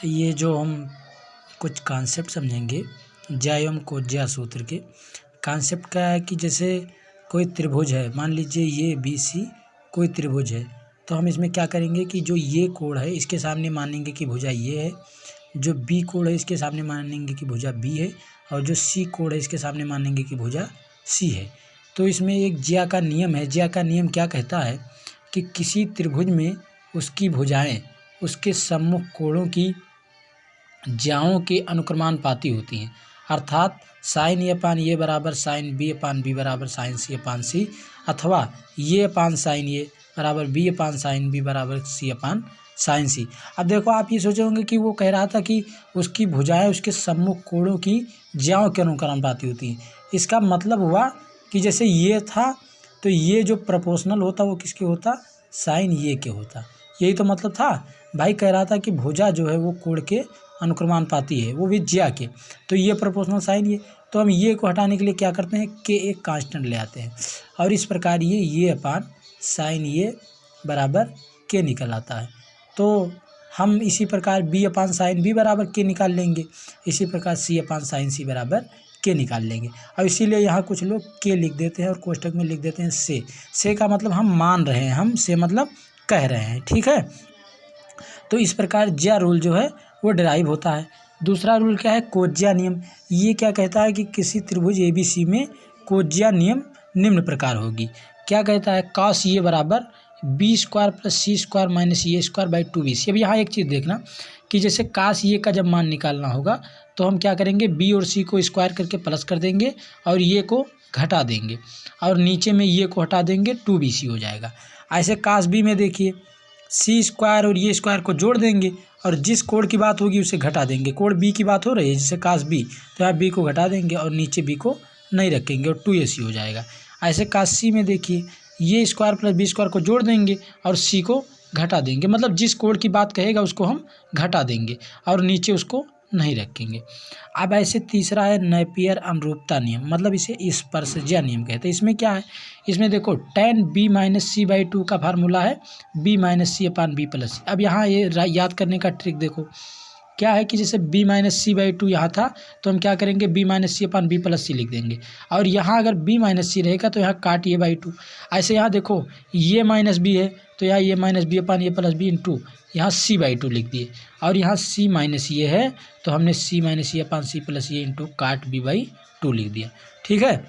ये जो हम कुछ कॉन्सेप्ट समझेंगे ज्या एवं कोज्या सूत्र के। कॉन्सेप्ट क्या है कि जैसे कोई त्रिभुज है, मान लीजिए ये BC कोई त्रिभुज है, तो हम इसमें क्या करेंगे कि जो ये कोण है इसके सामने मानेंगे कि भुजा ये है, जो B कोण है इसके सामने मानेंगे कि भुजा B है, और जो C कोण है इसके सामने मानेंगे कि भुजा C है। तो इसमें एक ज्या का नियम है। ज्या का नियम क्या कहता है कि किसी त्रिभुज में उसकी भुजाएं उसके सम्मुख कोणों की ज्याओं के अनुक्रमानुपाती होती हैं, अर्थात साइन ए अपान ए बराबर साइन बी अपान बी बराबर साइन सी अपान सी, अथवा ये अपान साइन ए बराबर बी अपान साइन बी बराबर सी अपान साइन सी। अब देखो, आप ये सोचे होंगे कि वो कह रहा था कि उसकी भुजाएं उसके सम्मुख कोणों की ज्याओं के अनुक्रमानुपाती होती हैं। इसका मतलब हुआ कि जैसे ये था तो ये जो प्रोपोर्शनल होता वो किसके होता, साइन ये के होता। यही तो मतलब था। भाई कह रहा था कि भुजा जो है वो कोण के अनुक्रमानुपाती है, वो भी ज्या के, तो ये प्रोपोर्शनल साइन ये। तो हम ये को हटाने के लिए क्या करते हैं कि एक कांस्टेंट ले आते हैं, और इस प्रकार ये अपान साइन ये बराबर के निकल आता है। तो हम इसी प्रकार बी अपान साइन बी बराबर के निकाल लेंगे, इसी प्रकार सी अपान साइन सी बराबर के निकाल लेंगे। और इसीलिए यहाँ कुछ लोग के लिख देते हैं और कोष्टक में लिख देते हैं से का मतलब हम मान रहे हैं, हम से मतलब कह रहे हैं, ठीक है। तो इस प्रकार ज्या रूल जो है वो डिराइव होता है। दूसरा रूल क्या है, कोज्या नियम। ये क्या कहता है कि किसी त्रिभुज ABC में कोज्या नियम निम्न प्रकार होगी। क्या कहता है, कॉस ये बराबर B² + C² - A² by 2BC। अब यहाँ एक चीज़ देखना कि जैसे काश ये का जब मान निकालना होगा तो हम क्या करेंगे, B और C को स्क्वायर करके प्लस कर देंगे और ये को घटा देंगे, और नीचे में ये को हटा देंगे, 2BC हो जाएगा। ऐसे काश B में देखिए C² और ये स्क्वायर को जोड़ देंगे और जिस कोण की बात होगी उसे घटा देंगे। कोण B की बात हो रही है जैसे काश B, तो यहाँ B को घटा देंगे और नीचे B को नहीं रखेंगे और 2AC हो जाएगा। ऐसे काश C में देखिए ये स्क्वायर प्लस B² को जोड़ देंगे और C को घटा देंगे, मतलब जिस कोण की बात कहेगा उसको हम घटा देंगे और नीचे उसको नहीं रखेंगे। अब ऐसे तीसरा है नेपियर अनुरूपता नियम, मतलब इसे स्पर्शज्या नियम कहते हैं। इसमें क्या है, इसमें देखो tan B - C/2 का फार्मूला है B - C अपान B + C। अब यहाँ ये याद करने का ट्रिक देखो क्या है कि जैसे B - C/2 यहाँ था तो हम क्या करेंगे, B - C अपान B + C लिख देंगे, और यहाँ अगर B - C रहेगा तो यहाँ काट ये बाई 2। ऐसे यहाँ देखो ये -B है तो यहाँ ये -B अपान ये + B इंटू यहाँ C/2 लिख दिए, और यहाँ C - ये है तो हमने C - C अपान C + ये इंटू काट B/2 लिख दिया, ठीक है।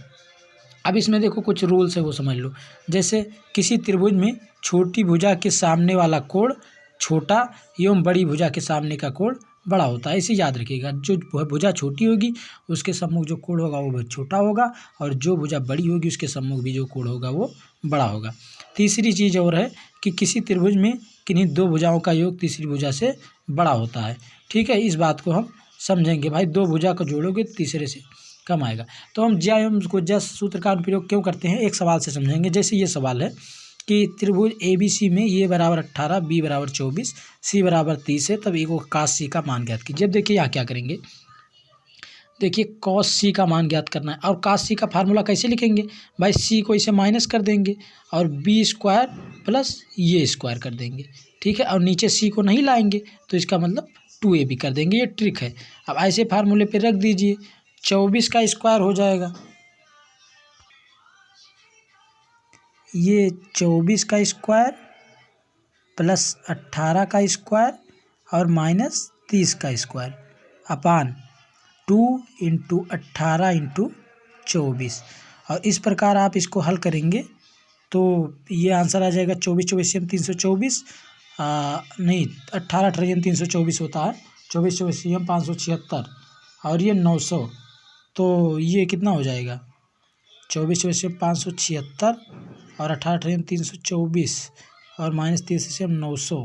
अब इसमें देखो कुछ रूल्स है वो समझ लो। जैसे किसी त्रिभुज में छोटी भुजा के सामने वाला कोण छोटा एवं बड़ी भुजा के सामने का कोण बड़ा होता है। इसे याद रखिएगा, जो भुजा छोटी होगी उसके सम्मुख जो कोण होगा वो बहुत छोटा होगा, और जो भुजा बड़ी होगी उसके सम्मुख भी जो कोण होगा वो बड़ा होगा। तीसरी चीज़ और है कि किसी त्रिभुज में किन्हीं दो भुजाओं का योग तीसरी भुजा से बड़ा होता है, ठीक है। इस बात को हम समझेंगे, भाई दो भुजा को जोड़ोगे तीसरे से कम आएगा। तो हम ज्या एवं कोज्या सूत्र का उपयोग क्यों करते हैं, एक सवाल से समझेंगे। जैसे ये सवाल है कि त्रिभुज ABC में ये बराबर 18, B बराबर 24, C बराबर 30 है, तब एक काश C का मान ज्ञात कीजिए। अब देखिए यहाँ क्या करेंगे, देखिए cos C का मान ज्ञात करना है, और cos C का फार्मूला कैसे लिखेंगे भाई, C को इसे माइनस कर देंगे और B² प्लस ये स्क्वायर कर देंगे, ठीक है, और नीचे C को नहीं लाएंगे तो इसका मतलब 2AB कर देंगे। ये ट्रिक है। अब ऐसे फार्मूले पे रख दीजिए, 24 का स्क्वायर हो जाएगा, ये 24 का स्क्वायर प्लस 18 का स्क्वायर और माइनस 30 का स्क्वायर अपान 2 × 18 × 24। और इस प्रकार आप इसको हल करेंगे तो ये आंसर आ जाएगा 24 24 से 324, नहीं 18 18 324 होता है, 24 24 से 576 और ये 900, तो ये कितना हो जाएगा 24 24 से 576 और 18 18 324 और -30 से 900,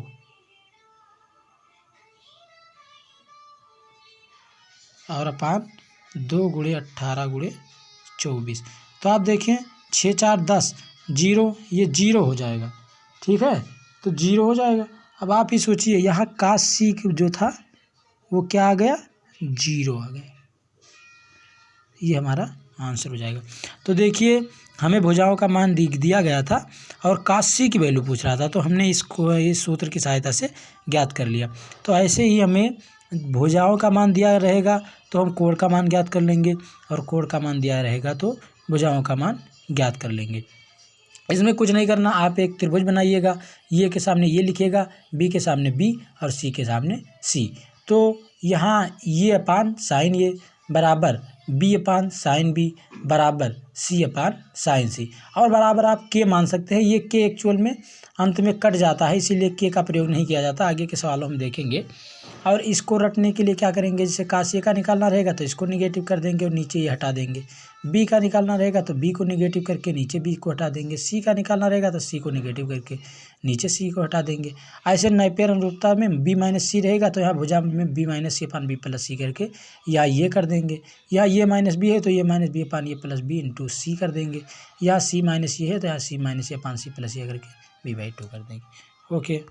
और अपान 2 × 18 × 24। तो आप देखें 6 4 10 0, ये 0 हो जाएगा, ठीक है, तो 0 हो जाएगा। अब आप ही सोचिए यहाँ काश C जो था वो क्या आ गया, 0 आ गया, ये हमारा आंसर हो जाएगा। तो देखिए हमें भुजाओं का मान दिया गया था और काश C की वैल्यू पूछ रहा था, तो हमने इसको इस सूत्र की सहायता से ज्ञात कर लिया। तो ऐसे ही हमें भुजाओं का मान दिया रहेगा तो हम कोण का मान ज्ञात कर लेंगे, और कोण का मान दिया रहेगा तो भुजाओं का मान ज्ञात कर लेंगे। इसमें कुछ नहीं करना, आप एक त्रिभुज बनाइएगा, ये के सामने ये लिखिएगा, बी के सामने बी और सी के सामने सी। तो यहाँ ये अपान साइन ये बराबर बी अपान साइन बी बराबर सी अपान साइन सी, और बराबर आप के मान सकते हैं। ये के एक्चुअल में अंत में कट जाता है, इसीलिए के का प्रयोग नहीं किया जाता, आगे के सवालों में देखेंगे। और इसको रटने के लिए क्या करेंगे, जैसे काशी का निकालना रहेगा तो इसको निगेटिव कर देंगे और नीचे ये हटा देंगे। बी का निकालना रहेगा तो बी को निगेटिव करके नीचे बी को हटा देंगे। सी का निकालना रहेगा तो सी को निगेटिव करके नीचे सी को हटा देंगे। ऐसे नेपियर अनुरूपता में बी माइनस सी रहेगा तो यहाँ भुजा में बी माइनस सी अपान बी प्लस सी करके या ये कर देंगे। या ये माइनस बी है तो ये माइनस बी अपान ये प्लस बी इंटू सी कर देंगे। या सी माइनस ये है तो यहाँ सी माइनस ये अपान सी प्लस ये करके बी बाई 2 कर देंगे। ओके।